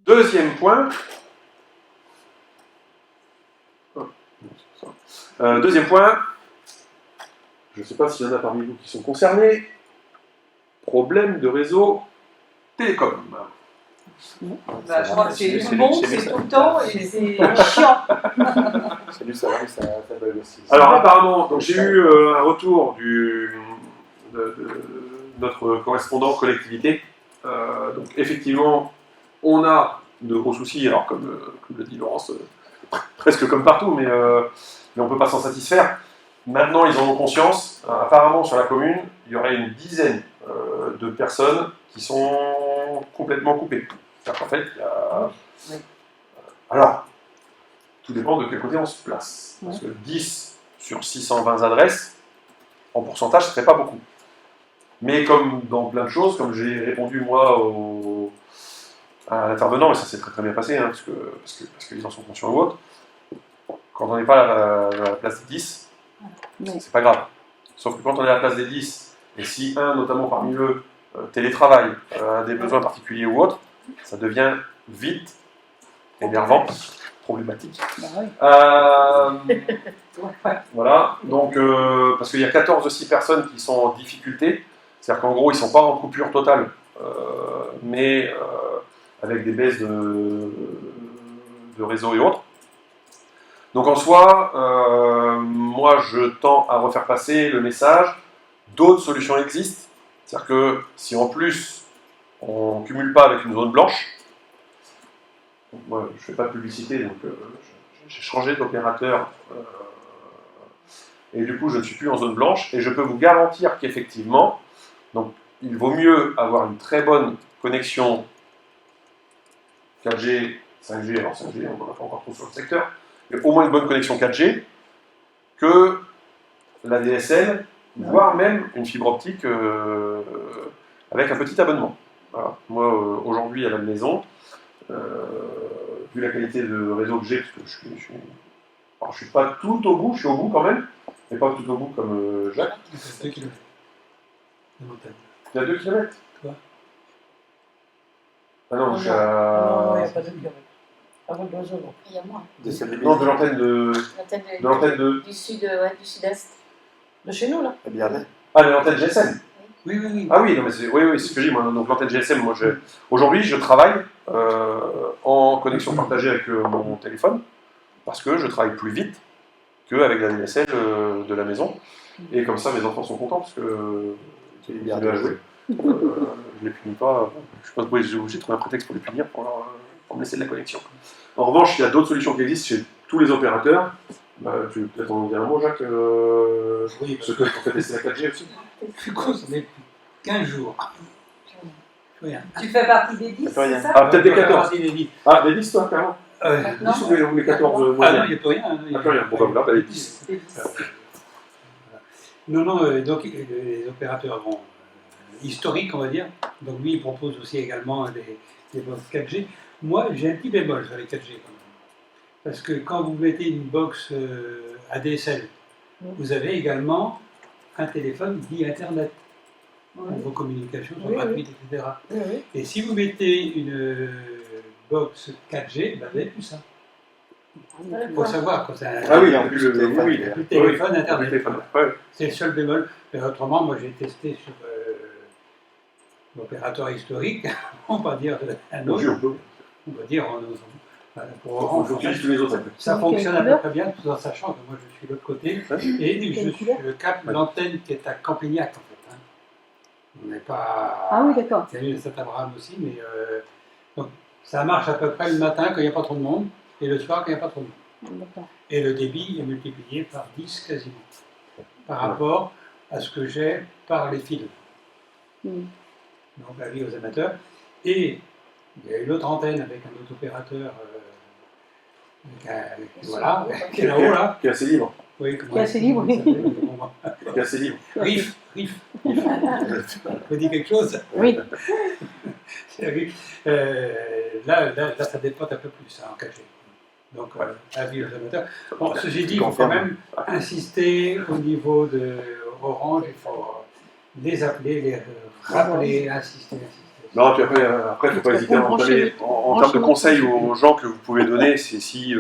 Deuxième point. Deuxième point. Je ne sais pas s'il y en a parmi vous qui sont concernés. Problème de réseau télécom. Bah, je crois que c'est bon, c'est tout le temps et c'est chiant. Chez lui, ça va, ça bug aussi. Alors apparemment, donc, j'ai eu un retour de notre correspondant collectivité. Donc effectivement, on a de gros soucis, alors comme le dit Laurence, presque comme partout, mais on ne peut pas s'en satisfaire. Maintenant, ils en ont conscience. Apparemment, sur la commune, il y aurait une dizaine de personnes qui sont complètement coupées. C'est-à-dire qu'en fait, il y a... Oui. Alors, tout dépend de quel côté on se place. Parce que 10 sur 620 adresses, en pourcentage, ce ne serait pas beaucoup. Mais comme dans plein de choses, comme j'ai répondu moi à l'intervenant, et ça s'est très très bien passé, hein, parce qu'ils en sont conscients ou autres, quand on n'est pas à la place des 10, c'est pas grave. Sauf que quand on est à la place des 10, et si un, notamment parmi eux, télétravaille, a des besoins particuliers ou autres, ça devient vite énervant, problématique. Voilà, donc parce qu'il y a 14 aussi personnes qui sont en difficulté, c'est-à-dire qu'en gros ils ne sont pas en coupure totale, mais avec des baisses de réseau et autres. Donc en soi, moi je tends à refaire passer le message, d'autres solutions existent, c'est-à-dire que si en plus on ne cumule pas avec une zone blanche, donc moi je ne fais pas de publicité, donc j'ai changé d'opérateur et du coup je ne suis plus en zone blanche et je peux vous garantir qu'effectivement, donc il vaut mieux avoir une très bonne connexion 4G, 5G, alors 5G on n'en a pas encore trop sur le secteur, mais au moins une bonne connexion 4G que la DSL, voire même une fibre optique avec un petit abonnement. Voilà. Moi aujourd'hui à la maison, vu la qualité de réseau que j'ai, parce que je suis pas tout au bout, je suis au bout quand même, mais pas tout au bout comme Jacques. C'est 2 km. Il y a 2 km. Toi? Ah non, je suis à... Non, il n'y a pas de kilomètres. Avant de l'oiseau, non. Il y a moins. Non, de l'antenne de... L'antenne de... du sud-est. De chez nous, là. Ah, de l'antenne GSM. Oui. Ah oui, non, mais c'est ce que je dis, moi. Donc l'antenne GSM, moi, aujourd'hui, je travaille en connexion partagée avec mon téléphone, parce que je travaille plus vite qu'avec la DSL de la maison. Et comme ça, mes enfants sont contents, parce que ils continuent à jouer. Je les punis pas. Je pense que j'ai obligé de trouver un prétexte pour les punir, pour me laisser de la connexion. En revanche, il y a d'autres solutions qui existent chez tous les opérateurs. Tu veux peut-être en dire un mot, Jacques Oui, parce que pour faire tester la 4G aussi. je suis concerné depuis 15 jours. Rien. Tu fais partie des 10, c'est ça? Ah, peut-être des 14. Des 10. Ah, des 10, toi, carrément. Non. 10 ou les 14 Ah non, moyens. il n'y a plus rien. Il n'y a plus rien. Bon, bah, les 10. Des 10. Non, donc les opérateurs historiques, on va dire. Donc lui, il propose aussi également des box 4G. Moi, j'ai un petit bémol sur les 4G quand même. Parce que quand vous mettez une box ADSL, vous avez également un téléphone dit Internet. Vos communications sont gratuites, etc. Oui. Et si vous mettez une box 4G, vous n'avez plus ça. Il faut savoir quand ça. Ah oui, en plus, le téléphone oui, Internet. le téléphone, ouais. C'est le seul bémol. Mais autrement, moi j'ai testé sur l'opérateur historique, on va dire un autre. On va dire pour Orange. Tous les autres. Ça fonctionne à peu près bien, tout en sachant que moi je suis de l'autre côté. Et je capte l'antenne qui est à Campignac en fait. Hein. On n'est pas. Ah oui, d'accord. Il y a eu Saint-Abraham aussi, mais donc ça marche à peu près le matin quand il n'y a pas trop de monde et le soir quand il n'y a pas trop de monde. D'accord. Et le débit est multiplié par 10 quasiment, par rapport à ce que j'ai par les fils. Donc avis aux amateurs. Et il y a une autre antenne avec un autre opérateur voilà, qui est là-haut là. Qui est assez libre. Oui, Qui est assez libre, oui. Qui est assez libre. Riff. Vous dit quelque chose? Oui. Là, ça dépote un peu plus hein, en 4G. Donc, avis aux amateurs. Bon, ceci dit, il faut quand même insister au niveau de Orange, il faut les appeler, les rappeler, insister. Non, puis après, faut pas hésiter à en donner. En termes de conseils aux gens que vous pouvez donner, c'est si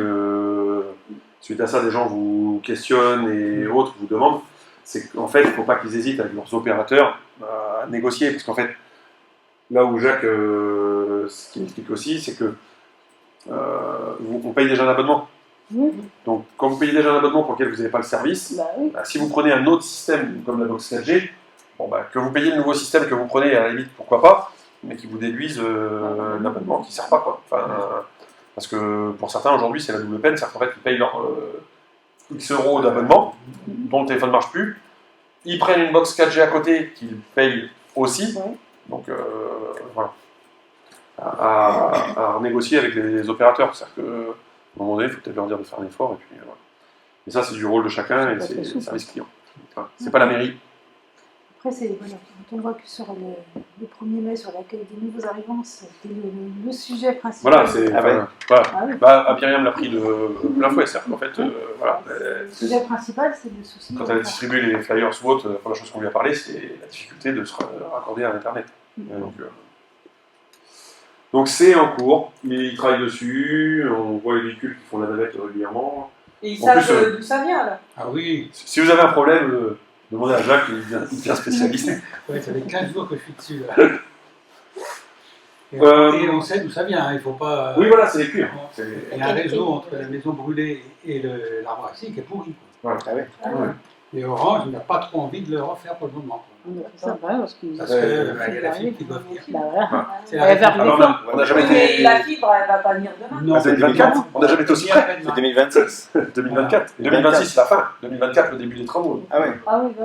suite à ça, des gens vous questionnent et autres vous demandent, c'est qu'en fait, il ne faut pas qu'ils hésitent avec leurs opérateurs à négocier, parce qu'en fait, là où Jacques, ce qu'il explique aussi, c'est que on paye déjà un abonnement. Oui. Donc, quand vous payez déjà un abonnement pour lequel vous n'avez pas le service, Oui. si vous prenez un autre système comme la box 4G, que vous payez le nouveau système que vous prenez, à la limite, pourquoi pas, mais qui vous déduisent l'abonnement qui ne sert pas, quoi. Enfin, parce que pour certains, aujourd'hui, c'est la double peine, c'est qu'en fait, ils payent leur X euros d'abonnement, dont le téléphone ne marche plus, ils prennent une box 4G à côté qu'ils payent aussi, donc voilà. À renégocier avec les opérateurs, c'est-à-dire qu'à un moment donné, il faut peut-être leur dire de faire un effort, et puis voilà. Et ça, c'est du rôle de chacun, et c'est le service client. Enfin, c'est pas la mairie. Après, voilà, quand on voit que sur le 1er mai, sur l'accueil des nouveaux arrivants, c'était le sujet principal. Voilà, c'est. Voilà. Ah oui. Myriam l'a pris de plein fouet, c'est-à-dire qu'en fait, voilà. Le sujet principal, c'est le souci. Quand elle distribue les flyers ou autres, la première chose qu'on lui a parlé, c'est la difficulté de se raccorder à Internet. Donc c'est en cours, ils travaillent dessus, on voit les véhicules qui font la navette régulièrement. Et ils En savent plus, d'où ça vient, là. Ah oui, Si vous avez un problème, demandez à Jacques, il est bien spécialiste. ouais, ça fait 15 jours que je suis dessus. Là. Et on sait d'où ça vient, hein, il ne faut pas... Oui, voilà, c'est les cuirs. Il y a un réseau entre la maison brûlée et l'arbre à qui est pourri. Quoi. Ah oui. Et Orange n'a pas trop envie de le refaire pour le moment. Ça va, parce qu'il Parce qu'il y a la fibre qui doit venir. Bah voilà. C'est Elle va réponse. arriver. On n'a jamais Mais été. la fibre, elle va pas venir demain. Non, C'est 2024, on n'a jamais été aussi près. C'est 2026. 2024. 2026, la fin. 2024, le début des travaux. Ah oui. Ah oui, bah oui.